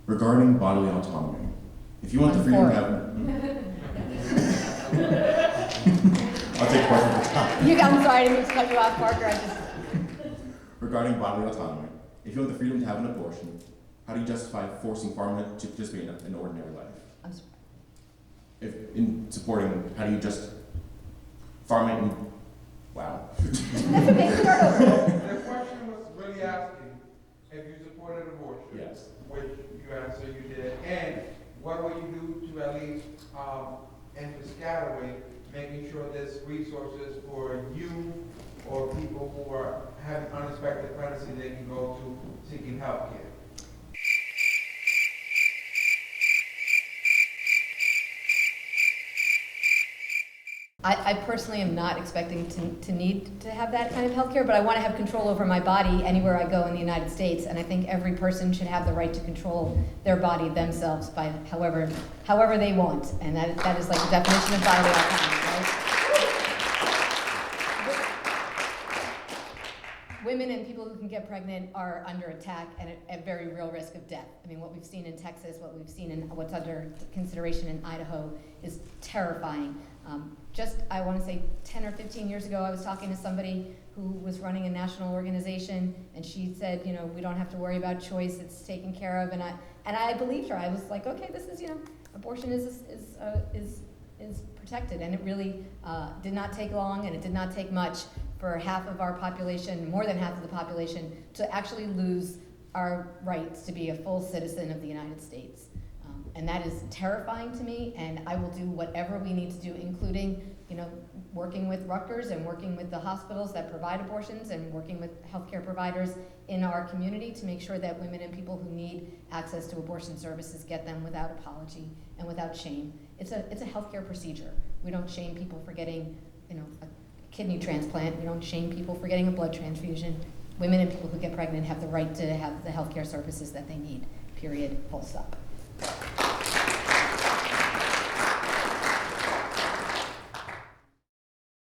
regarding bodily autonomy. If you want the freedom to have... I'll take question at the time. I'm sorry, I didn't mean to cut you off, Parker. Regarding bodily autonomy, if you want the freedom to have an abortion, how do you justify forcing farmland to participate in an ordinary life? I'm sorry. If in supporting, how do you just farming? Wow. That's okay, start over. The question was really asking if you supported abortion. Yes. Which you answered you did. And what will you do to at least, in Piscataway, making sure there's resources for you or people who are having unexpected pregnancy they can go to seeking health care? I personally am not expecting to need to have that kind of healthcare, but I want to have control over my body anywhere I go in the United States, and I think every person should have the right to control their body themselves by however they want, and that is like the definition of bodily autonomy, right? Women and people who can get pregnant are under attack and at very real risk of death. I mean, what we've seen in Texas, what we've seen in what's under consideration in Idaho is terrifying. I want to say 10 or 15 years ago, I was talking to somebody who was running a national organization, and she said, we don't have to worry about choice; it's taken care of. And I believed her. I was like, okay, this is, abortion is protected, and it really did not take long, and it did not take much for half of our population, more than half of the population, to actually lose our rights to be a full citizen of the United States. And that is terrifying to me, and I will do whatever we need to do, including, working with Rutgers and working with the hospitals that provide abortions and working with healthcare providers in our community to make sure that women and people who need access to abortion services get them without apology and without shame. It's a healthcare procedure. We don't shame people for getting, a kidney transplant. We don't shame people for getting a blood transfusion. Women and people who get pregnant have the right to have the healthcare services that they need, period, full stop.